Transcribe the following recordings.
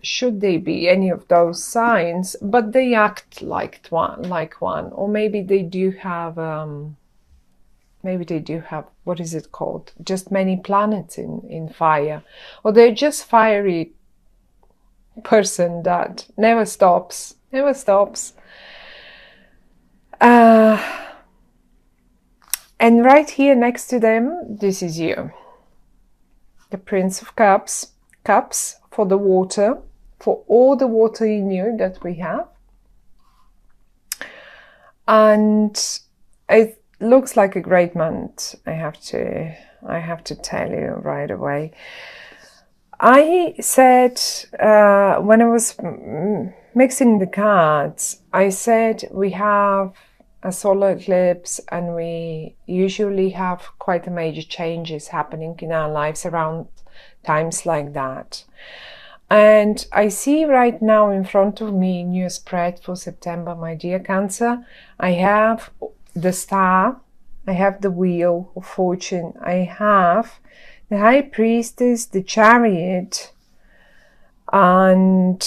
should they be any of those signs, but they act like one, or maybe they do have what is it called? Just many planets in fire, or they're just fiery person that never stops. And right here next to them, this is you, the Prince of Cups for the water, for all the water in you that we have. And it looks like a great month, I have to tell you right away. I said, when I was mixing the cards, I said we have a solar eclipse and we usually have quite a major changes happening in our lives around times like that. And I see right now in front of me in your spread for September, my dear Cancer, I have the Star, I have the Wheel of Fortune, I have the High Priestess, the Chariot, and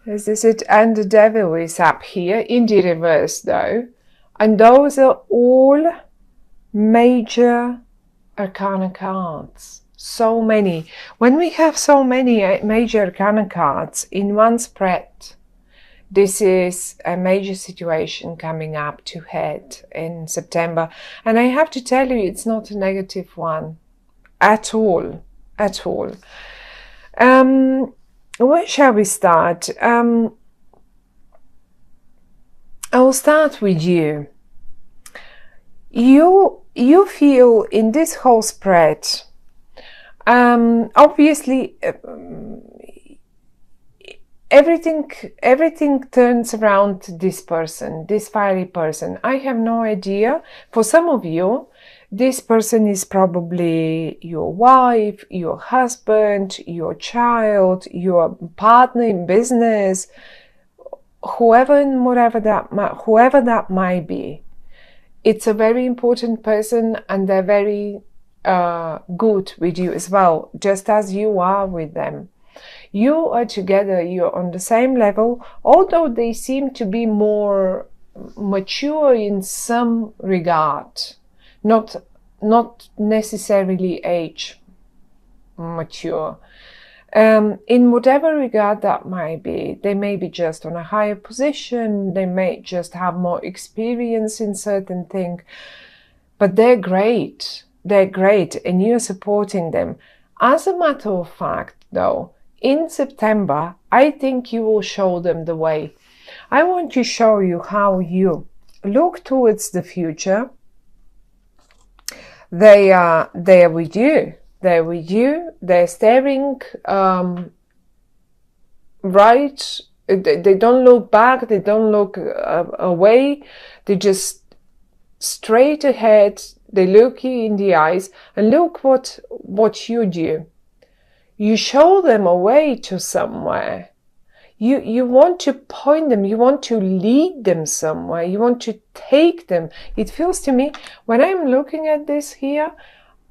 this is it, and the Devil is up here in the reverse though. And those are all major arcana cards. So many. When we have so many major arcana cards in one spread, this is a major situation coming up to head in September. And I have to tell you, it's not a negative one at all. Where shall we start? I will start with you. You feel in this whole spread, obviously, everything turns around this person, this fiery person. I have no idea. For some of you, this person is probably your wife, your husband, your child, your partner in business, whoever that might be. It's a very important person, and they're very good with you as well, just as you are with them. You are together, you're on the same level, although they seem to be more mature in some regard, not necessarily age mature. In whatever regard that might be, they may be just on a higher position, they may just have more experience in certain things, but they're great, and you're supporting them. As a matter of fact, though, in September, I think you will show them the way. I want to show you how you look towards the future. They are with you. They're with you. They're staring right. They don't look back. They don't look away. They just straight ahead. They look you in the eyes, and look what you do. You show them a way to somewhere. You want to point them. You want to lead them somewhere. You want to take them. It feels to me, when I'm looking at this here,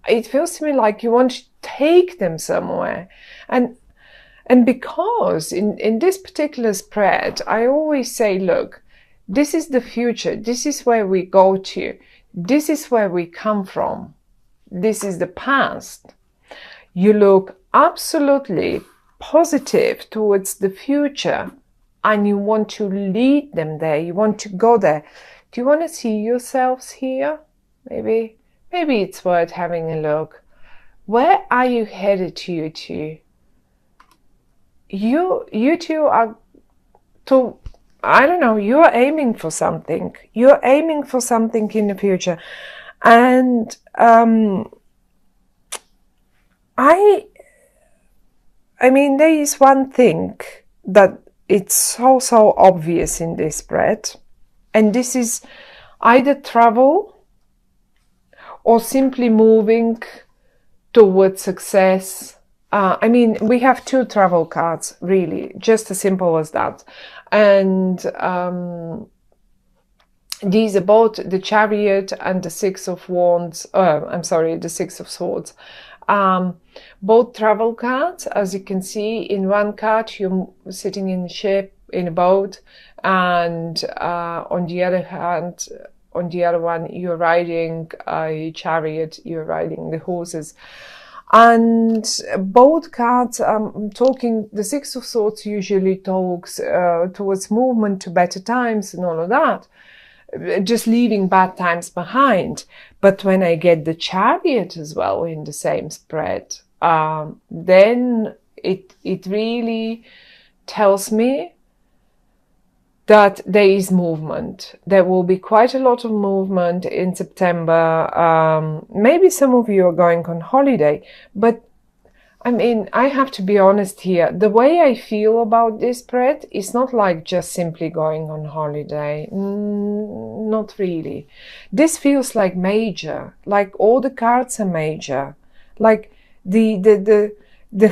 it feels to me like you want to take them somewhere. And because in this particular spread, I always say, look, this is the future. This is where we go to. This is where we come from. This is the past. You look absolutely positive towards the future, and you want to lead them there. You want to go there. Do you want to see yourselves here? Maybe it's worth having a look. Where are you headed to, you two? You two are to, I don't know, you're aiming for something. You're aiming for something in the future. And I mean, there is one thing that it's so obvious in this spread, and this is either travel or simply moving towards success. I mean, we have two travel cards, really, just as simple as that. And these are both the Chariot and the Six of Wands. I'm sorry, the Six of Swords. Both travel cards. As you can see, in one card you're sitting in a ship, in a boat, and on the other hand, on the other one, you're riding a chariot. You're riding the horses. And both cards, talking, the Six of Swords usually talks towards movement to better times and all of that, just leaving bad times behind. But when I get the Chariot as well in the same spread, then it really tells me that there is movement. There will be quite a lot of movement in September. Maybe some of you are going on holiday, but I mean, I have to be honest here. The way I feel about this spread is not like just simply going on holiday. Not really. This feels like major, like all the cards are major. Like the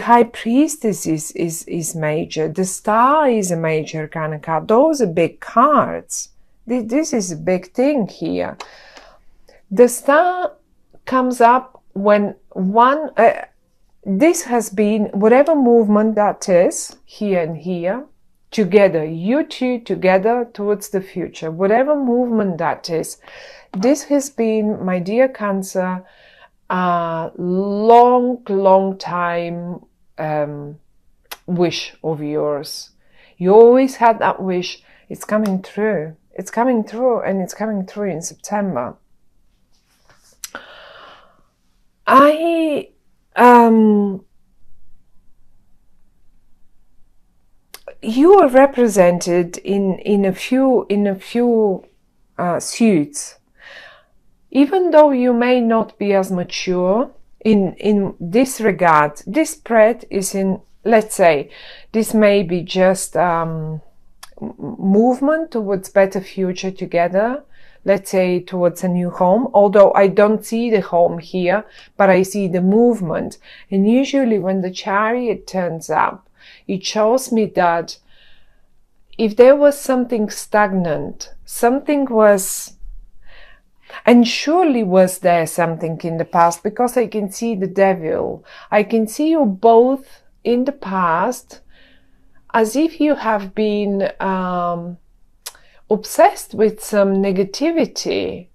High Priestess is major. The Star is a major kind of card. Those are big cards. This is a big thing here. The Star comes up when one... this has been, whatever movement that is, here and here, together, you two together towards the future, whatever movement that is, this has been, my dear Cancer, a long time wish of yours. You always had that wish. It's coming through. It's coming through, and it's coming through in September. You are represented in a few suits. Even though you may not be as mature in this regard, this spread is in, let's say, this may be just movement towards better future together. Let's say towards a new home, although I don't see the home here, but I see the movement. And usually when the Chariot turns up, it shows me that if there was something stagnant, something was, and surely was there something in the past, because I can see the Devil. I can see you both in the past as if you have been obsessed with some negativity,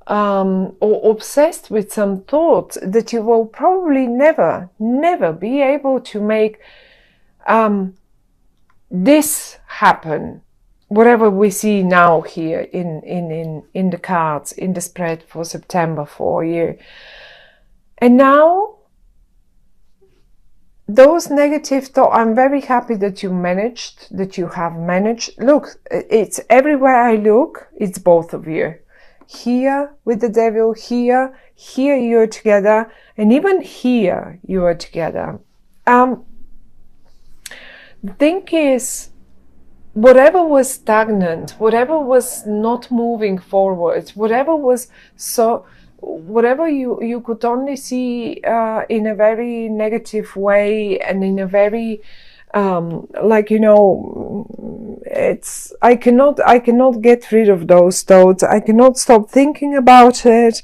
or obsessed with some thoughts that you will probably never be able to make this happen. Whatever we see now here in the cards, in the spread for September for you. And now, those negative thoughts, I'm very happy that you have managed. Look, it's everywhere I look, it's both of you. Here with the Devil, here you're together, and even here you are together. The thing is, whatever was stagnant, whatever was not moving forward, whatever you could only see in a very negative way, and in a very like, you know, it's, I cannot get rid of those thoughts. I cannot stop thinking about it.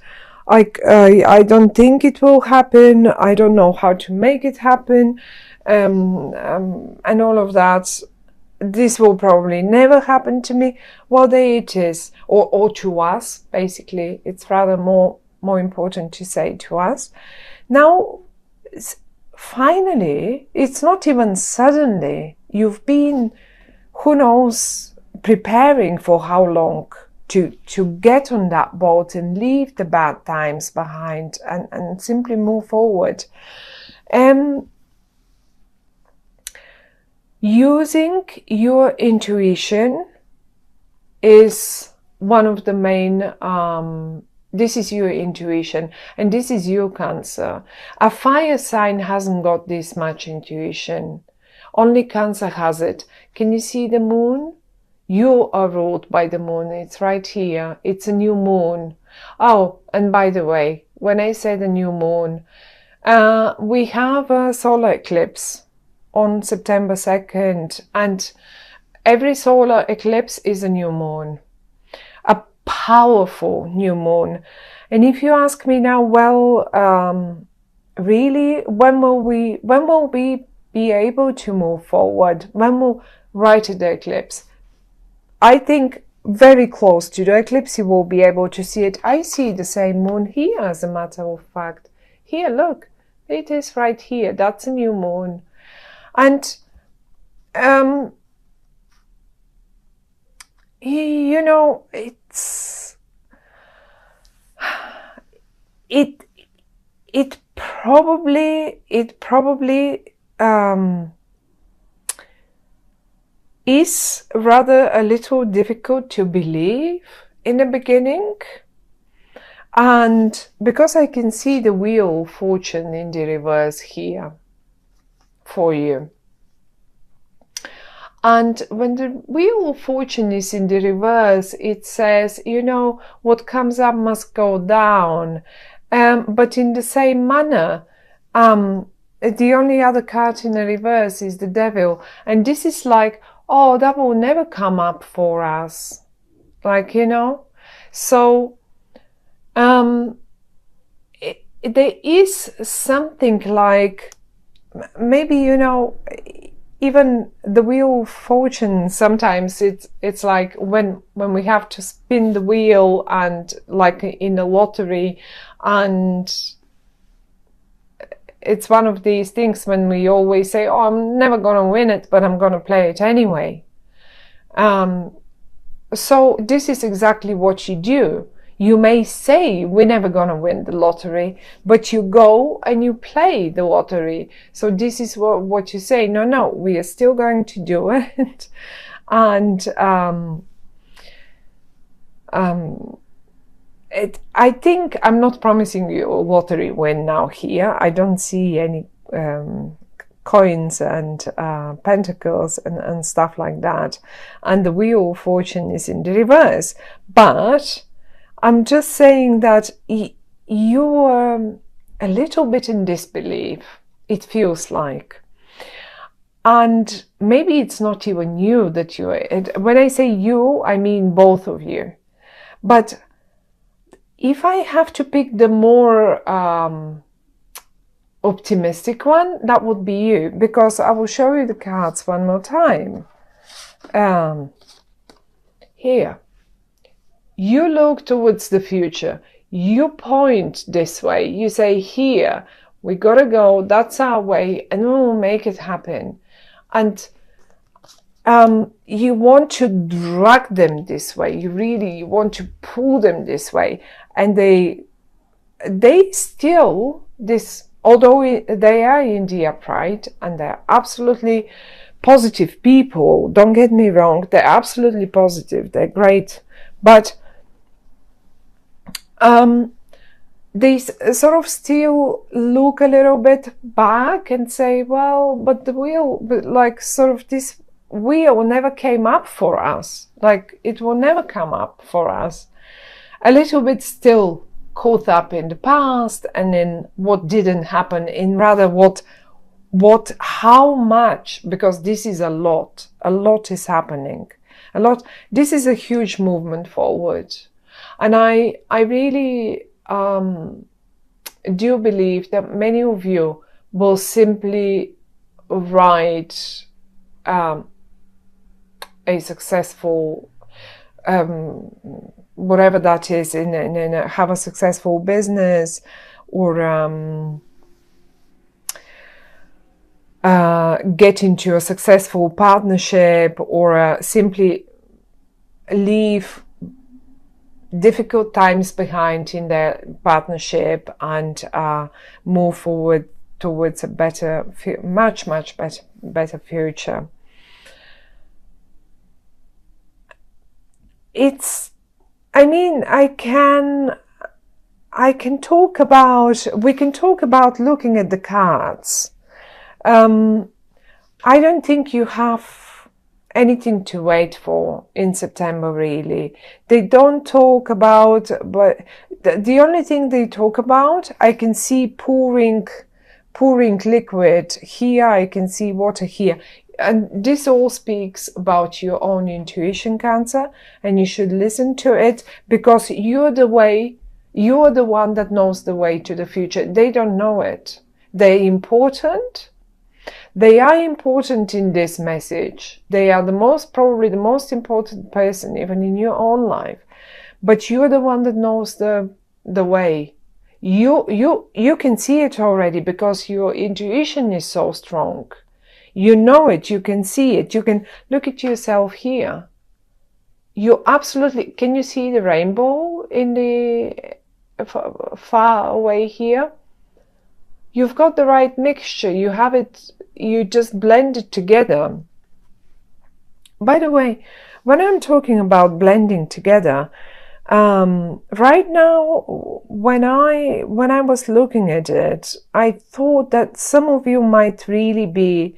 I don't think it will happen. I don't know how to make it happen, and all of that. This will probably never happen to me. Well, there it is, or to us. Basically, it's rather more important to say to us. Now, finally, it's not even suddenly. You've been, who knows, preparing for how long to get on that boat and leave the bad times behind and simply move forward. Using your intuition is one of the main, this is your intuition, and this is your Cancer. A fire sign hasn't got this much intuition. Only Cancer has it. Can you see the moon? You are ruled by the moon. It's right here. It's a new moon. Oh, and by the way, when I say the new moon, we have a solar eclipse on September 2nd, and every solar eclipse is a new moon. powerful new moon. And if you ask me now, well, really, when will we be able to move forward? When will right at the eclipse? I think very close to the eclipse you will be able to see it. I see the same moon here, as a matter of fact. Here, look, it is right here. That's a new moon. And you know, it probably is rather a little difficult to believe in the beginning. And because I can see the wheel of fortune in the reverse here for you. And when the wheel of fortune is in the reverse, it says, you know, what comes up must go down. But in the same manner, the only other card in the reverse is the devil. And this is like, oh, that will never come up for us. Like, you know, so there is something like, maybe, you know, even the wheel of fortune, sometimes it's like when we have to spin the wheel, and like in the lottery, and it's one of these things when we always say, oh, I'm never going to win it, but I'm going to play it anyway. So this is exactly what you do. You may say, we're never going to win the lottery, but you go and you play the lottery. So this is what you say, no, we are still going to do it. And I think I'm not promising you a lottery win now here. I don't see any coins and pentacles and stuff like that. And the wheel of fortune is in the reverse. But I'm just saying that you're a little bit in disbelief, it feels like. And maybe it's not even you that when I say you, I mean both of you. But if I have to pick the more optimistic one, that would be you, because I will show you the cards one more time. Here. You look towards the future. You point this way. You say, here, we gotta go. That's our way, and we will make it happen. And you want to drag them this way. You want to pull them this way. And they still, although they are in the upright and they're absolutely positive people, don't get me wrong, they're absolutely positive, they're great, but they sort of still look a little bit back and say, well, but the wheel, like sort of this wheel never came up for us. Like it will never come up for us. A little bit still caught up in the past and in what didn't happen, in rather how much, because this is a lot is happening. This is a huge movement forward. And I really do believe that many of you will simply write a successful, whatever that is, have a successful business, or get into a successful partnership, or simply leave difficult times behind in their partnership and move forward towards a better, much better future. I mean, we can talk about looking at the cards. I don't think you have anything to wait for in September, really. They don't talk about, but the only thing they talk about, I can see pouring liquid here, I can see water here. and this all speaks about your own intuition, Cancer, and you should listen to it, because you're the one that knows the way to the future. They don't know it. They're important. They are important in this message. They are probably the most important person, even in your own life. But you're the one that knows the way. You can see it already, because your intuition is so strong. You know it, you can see it, you can look at yourself here. You absolutely, can you see the rainbow in the far away here? You've got the right mixture, you have it, you just blend it together. By the way, when I'm talking about blending together, right now, when I was looking at it, I thought that some of you might really be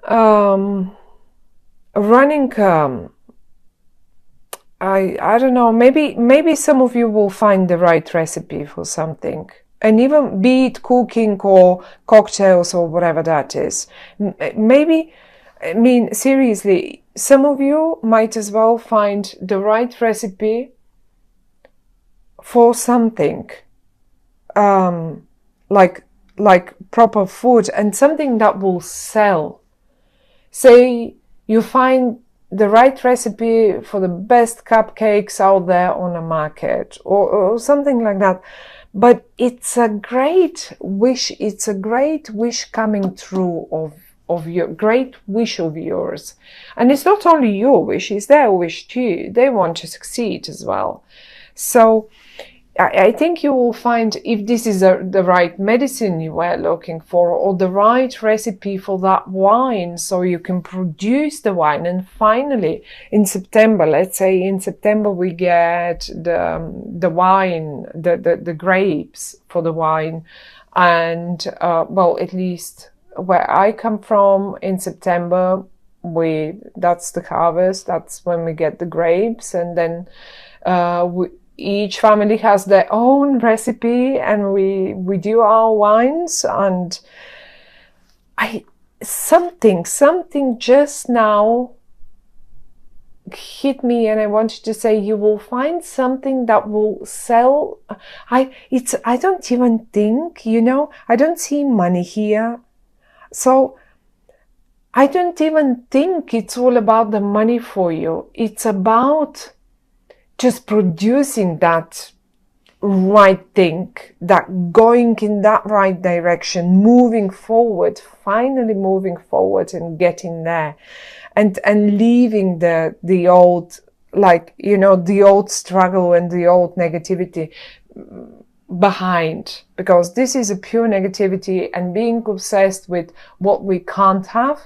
running, I don't know, maybe some of you will find the right recipe for something, and even be it cooking or cocktails or whatever that is. Maybe, I mean, seriously, some of you might as well find the right recipe for something, like proper food, and something that will sell. Say you find the right recipe for the best cupcakes out there on the market, or something like that. But it's a great wish. It's a great wish coming true of your great wish of yours. And it's not only your wish, it's their wish too. They want to succeed as well. So I think you will find, if this is the right medicine you were looking for, or the right recipe for that wine, so you can produce the wine. And finally, in September, let's say in September, we get the wine, the grapes for the wine. And, well, at least where I come from, in September, that's the harvest. That's when we get the grapes. And then, each family has their own recipe, and we do our wines. And something just now hit me, and I wanted to say, you will find something that will sell. I don't even think, I don't see money here. So I don't even think it's all about the money for you. It's about just producing that right thing, that going in that right direction, moving forward, finally moving forward and getting there, and leaving the old, the old struggle and the old negativity behind, because this is a pure negativity and being obsessed with what we can't have.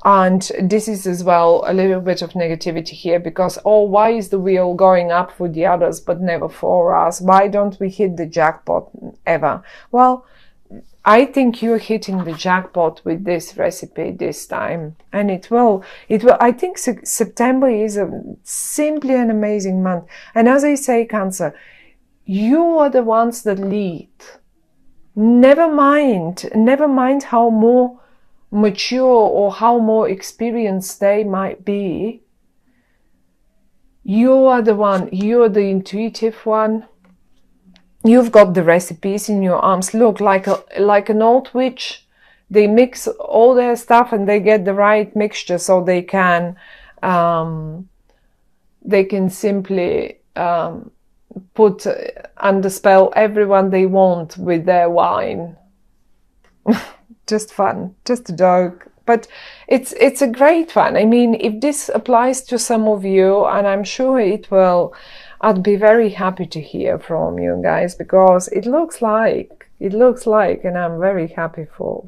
And this is as well a little bit of negativity here, because, why is the wheel going up for the others but never for us? Why don't we hit the jackpot ever? Well, I think you're hitting the jackpot with this recipe this time, and it will. I think September is simply an amazing month. And as I say, Cancer, you are the ones that lead. Never mind how more mature or how more experienced they might be. You are the one, you're the intuitive one. You've got the recipes in your arms. Look, like an old witch, they mix all their stuff and they get the right mixture, so they can simply put under spell everyone they want with their wine. Just fun, just a joke, but it's a great fun. I mean, if this applies to some of you, and I'm sure it will, I'd be very happy to hear from you guys, because it looks like, and I'm very happy for